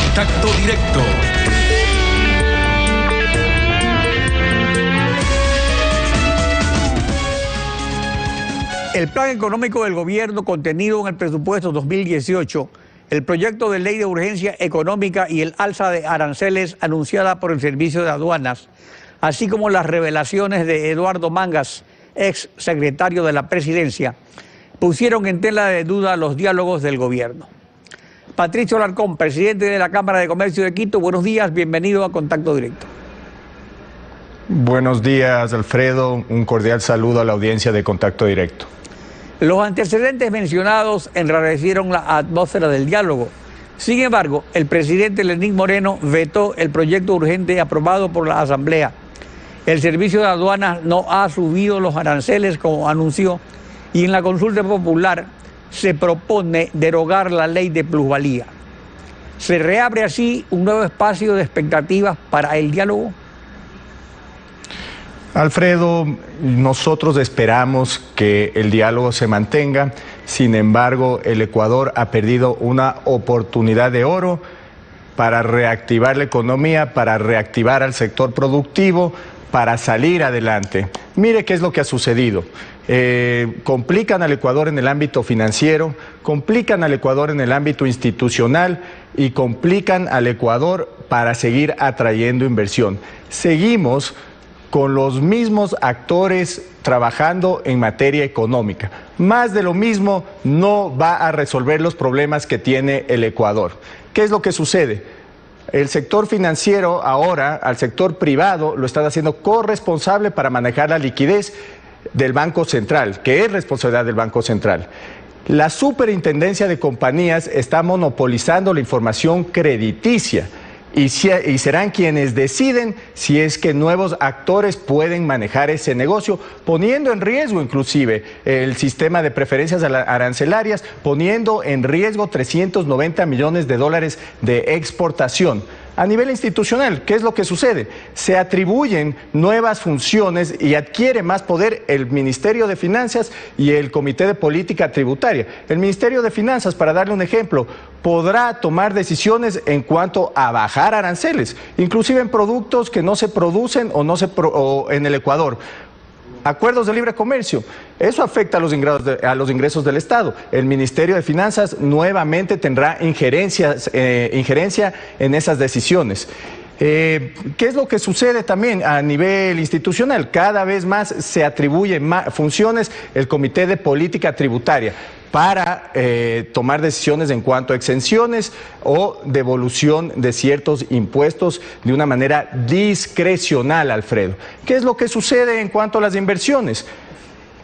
Contacto Directo. El plan económico del gobierno contenido en el presupuesto 2018, el proyecto de ley de urgencia económica y el alza de aranceles anunciada por el Servicio de Aduanas, así como las revelaciones de Eduardo Mangas, ex secretario de la Presidencia, pusieron en tela de duda los diálogos del gobierno. Patricio Alarcón, presidente de la Cámara de Comercio de Quito, buenos días, bienvenido a Contacto Directo. Buenos días, Alfredo, un cordial saludo a la audiencia de Contacto Directo. Los antecedentes mencionados enrarecieron la atmósfera del diálogo. Sin embargo, el presidente Lenín Moreno vetó el proyecto urgente aprobado por la Asamblea. El Servicio de Aduanas no ha subido los aranceles como anunció y en la consulta popular se propone derogar la ley de plusvalía. ¿Se reabre así un nuevo espacio de expectativas para el diálogo? Alfredo, nosotros esperamos que el diálogo se mantenga. Sin embargo, el Ecuador ha perdido una oportunidad de oro para reactivar la economía, para reactivar al sector productivo, para salir adelante. Mire qué es lo que ha sucedido. Complican al Ecuador en el ámbito financiero, complican al Ecuador en el ámbito institucional y complican al Ecuador para seguir atrayendo inversión. Seguimos con los mismos actores trabajando en materia económica. Más de lo mismo no va a resolver los problemas que tiene el Ecuador. ¿Qué es lo que sucede? El sector financiero ahora, al sector privado, lo están haciendo corresponsable para manejar la liquidez del Banco Central, que es responsabilidad del Banco Central. La Superintendencia de Compañías está monopolizando la información crediticia. Y serán quienes deciden si es que nuevos actores pueden manejar ese negocio, poniendo en riesgo inclusive el sistema de preferencias arancelarias, poniendo en riesgo 390 millones de dólares de exportación. A nivel institucional, ¿qué es lo que sucede? Se atribuyen nuevas funciones y adquiere más poder el Ministerio de Finanzas y el Comité de Política Tributaria. El Ministerio de Finanzas, para darle un ejemplo, podrá tomar decisiones en cuanto a bajar aranceles, inclusive en productos que no se producen o en el Ecuador. Acuerdos de libre comercio, eso afecta a los ingresos del Estado. El Ministerio de Finanzas nuevamente tendrá injerencia en esas decisiones. ¿Qué es lo que sucede también a nivel institucional? Cada vez más se atribuyen funciones el Comité de Política Tributaria para tomar decisiones en cuanto a exenciones o devolución de ciertos impuestos de una manera discrecional, Alfredo. ¿Qué es lo que sucede en cuanto a las inversiones?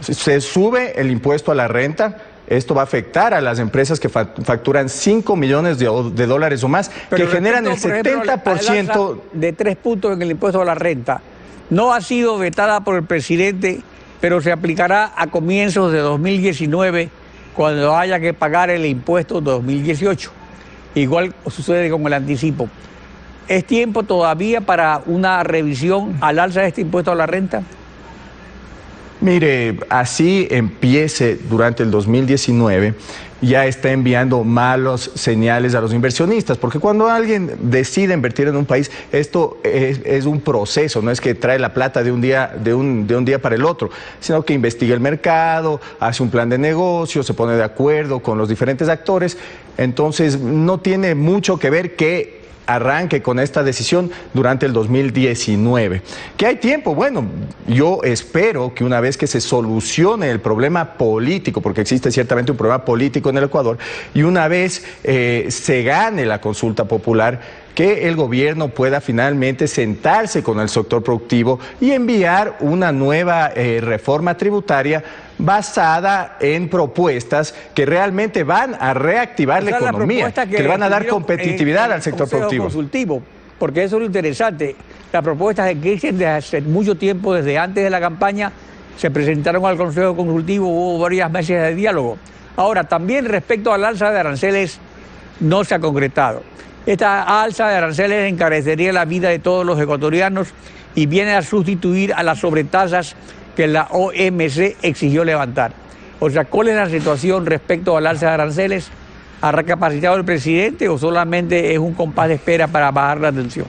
Se sube el impuesto a la renta. Esto va a afectar a las empresas que facturan 5 millones de dólares o más, que generan el 70%. De 3 puntos en el impuesto a la renta. No ha sido vetada por el presidente, pero se aplicará a comienzos de 2019, cuando haya que pagar el impuesto 2018. Igual sucede con el anticipo. ¿Es tiempo todavía para una revisión al alza de este impuesto a la renta? Mire, así empiece durante el 2019, ya está enviando malos señales a los inversionistas, porque cuando alguien decide invertir en un país, esto es un proceso, no es que trae la plata de un día para el otro, sino que investiga el mercado, hace un plan de negocio, se pone de acuerdo con los diferentes actores. Entonces no tiene mucho que ver que arranque con esta decisión durante el 2019. ¿Que hay tiempo? Bueno, yo espero que una vez que se solucione el problema político, porque existe ciertamente un problema político en el Ecuador, y una vez se gane la consulta popular, que el gobierno pueda finalmente sentarse con el sector productivo y enviar una nueva reforma tributaria basada en propuestas que realmente van a reactivar la economía, que le van a dar competitividad al sector productivo. Consultivo, porque eso es lo interesante. Las propuestas que existen desde hace mucho tiempo, desde antes de la campaña, se presentaron al Consejo Consultivo, hubo varios meses de diálogo. Ahora, también respecto al alza de aranceles, no se ha concretado. Esta alza de aranceles encarecería la vida de todos los ecuatorianos y viene a sustituir a las sobretasas que la OMC exigió levantar. O sea, ¿cuál es la situación respecto al alza de aranceles? ¿Ha recapacitado el presidente o solamente es un compás de espera para bajar la tensión?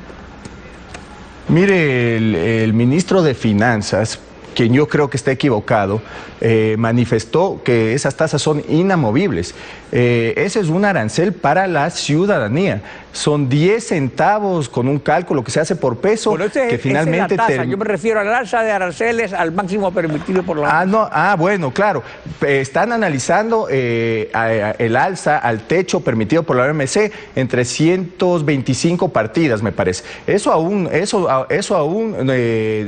Mire, el ministro de Finanzas, quien yo creo que está equivocado, manifestó que esas tasas son inamovibles. Ese es un arancel para la ciudadanía. Son 10 centavos con un cálculo que se hace por peso. Bueno, que finalmente es la tasa. Yo me refiero al alza de aranceles al máximo permitido por la... Bueno, claro. Están analizando el alza al techo permitido por la OMC en 325 partidas, me parece. Eso aún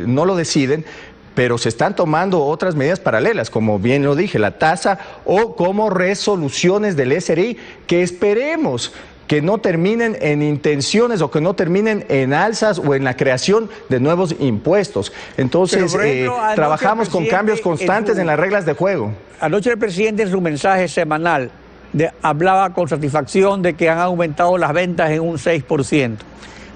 no lo deciden, pero se están tomando otras medidas paralelas, como bien lo dije, la tasa o como resoluciones del SRI, que esperemos que no terminen en intenciones o que no terminen en alzas o en la creación de nuevos impuestos. Entonces, ejemplo, trabajamos con cambios constantes en las reglas de juego. Anoche el presidente en su mensaje semanal hablaba con satisfacción de que han aumentado las ventas en un 6%.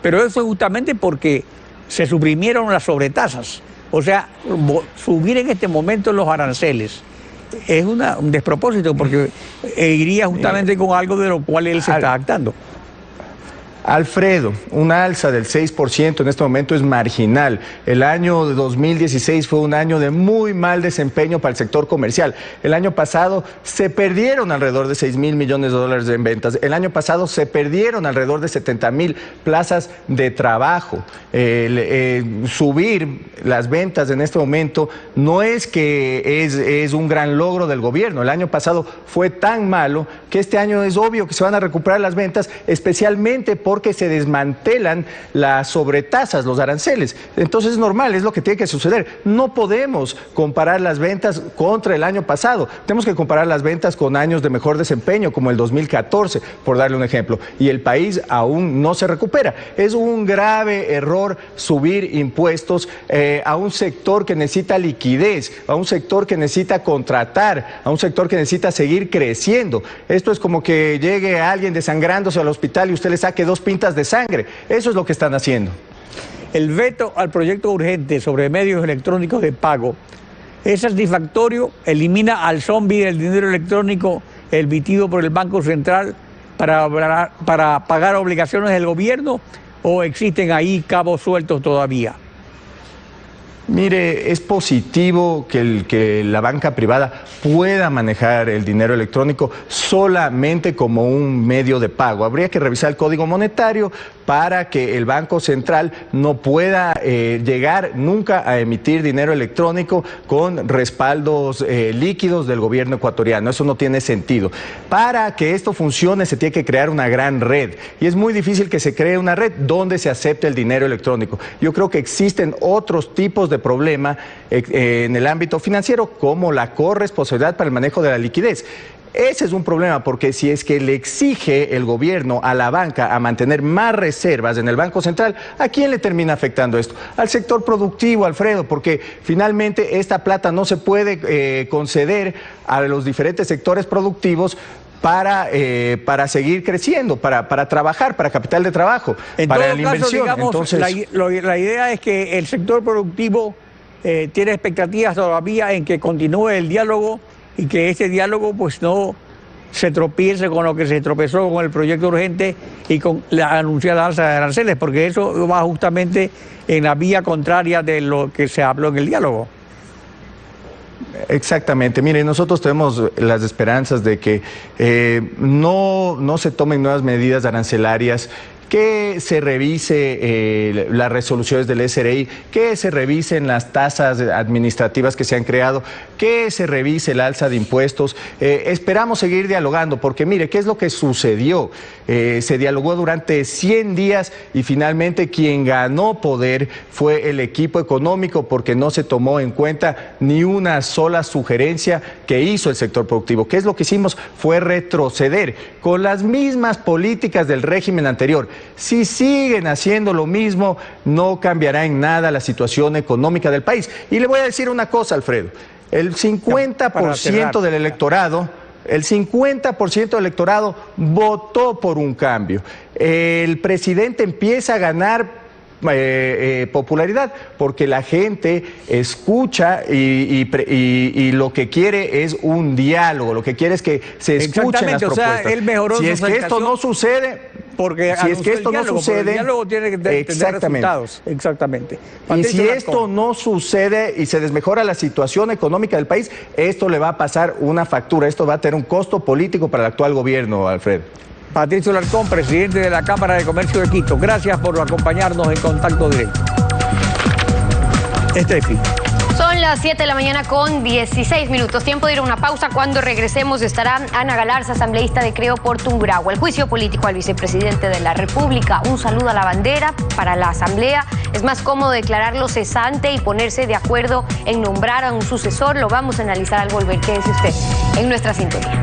Pero eso es justamente porque se suprimieron las sobretasas. O sea, subir en este momento los aranceles es un despropósito porque iría justamente con algo de lo cual él se está actando. Alfredo, una alza del 6% en este momento es marginal. El año de 2016 fue un año de muy mal desempeño para el sector comercial. El año pasado se perdieron alrededor de $6.000 millones en ventas. El año pasado se perdieron alrededor de 70.000 plazas de trabajo. Subir las ventas en este momento no es que es un gran logro del gobierno. El año pasado fue tan malo que este año es obvio que se van a recuperar las ventas, especialmente porque se desmantelan las sobretasas, los aranceles. Entonces es normal, es lo que tiene que suceder. No podemos comparar las ventas contra el año pasado. Tenemos que comparar las ventas con años de mejor desempeño, como el 2014, por darle un ejemplo. Y el país aún no se recupera. Es un grave error subir impuestos a un sector que necesita liquidez, a un sector que necesita contratar, a un sector que necesita seguir creciendo. Esto es como que llegue alguien desangrándose al hospital y usted le saque 2 pintas de sangre. Eso es lo que están haciendo. El veto al proyecto urgente sobre medios electrónicos de pago es satisfactorio, elimina al zombie del dinero electrónico emitido por el Banco Central para pagar obligaciones del gobierno, o existen ahí cabos sueltos todavía. Mire, es positivo que la banca privada pueda manejar el dinero electrónico solamente como un medio de pago. Habría que revisar el Código Monetario para que el Banco Central no pueda llegar nunca a emitir dinero electrónico con respaldos líquidos del gobierno ecuatoriano. Eso no tiene sentido. Para que esto funcione se tiene que crear una gran red y es muy difícil que se cree una red donde se acepte el dinero electrónico. Yo creo que existen otros tipos de problema en el ámbito financiero, como la corresponsabilidad para el manejo de la liquidez. Ese es un problema, porque si es que le exige el gobierno a la banca a mantener más reservas en el Banco Central, ¿a quién le termina afectando esto? Al sector productivo, Alfredo, porque finalmente esta plata no se puede conceder a los diferentes sectores productivos para seguir creciendo, para trabajar, para capital de trabajo, para la inversión. Digamos, entonces, la idea es que el sector productivo tiene expectativas todavía en que continúe el diálogo y que este diálogo pues no se tropiece con lo que se tropezó con el proyecto urgente y con la anunciada alza de aranceles, porque eso va justamente en la vía contraria de lo que se habló en el diálogo. Exactamente. Mire, nosotros tenemos las esperanzas de que no se tomen nuevas medidas arancelarias, que se revise las resoluciones del SRI, que se revisen las tasas administrativas que se han creado, que se revise el alza de impuestos. Esperamos seguir dialogando, porque mire, ¿qué es lo que sucedió? Se dialogó durante 100 días y finalmente quien ganó poder fue el equipo económico, porque no se tomó en cuenta ni una sola sugerencia que hizo el sector productivo. ¿Qué es lo que hicimos? Fue retroceder con las mismas políticas del régimen anterior. Si siguen haciendo lo mismo, no cambiará en nada la situación económica del país. Y le voy a decir una cosa, Alfredo. El 50% del electorado... El 50% del electorado votó por un cambio. El presidente empieza a ganar popularidad, porque la gente escucha y lo que quiere es un diálogo, lo que quiere es que se escuchen las propuestas. O sea, él mejoró si es que esto no sucede, porque si es que esto no sucede, el diálogo tiene que tener resultados. Exactamente. Y si esto no sucede y se desmejora la situación económica del país, esto le va a pasar una factura, esto va a tener un costo político para el actual gobierno, Alfredo. Patricio Alarcón, presidente de la Cámara de Comercio de Quito. Gracias por acompañarnos en Contacto Directo. Estefi. Son las 7 de la mañana con 16 minutos. Tiempo de ir a una pausa. Cuando regresemos estará Ana Galarza, asambleísta de Creo por Tungurahua. El juicio político al vicepresidente de la República. Un saludo a la bandera. Para la asamblea es más cómodo declararlo cesante y ponerse de acuerdo en nombrar a un sucesor. Lo vamos a analizar al volver. Quédese usted en nuestra sintonía.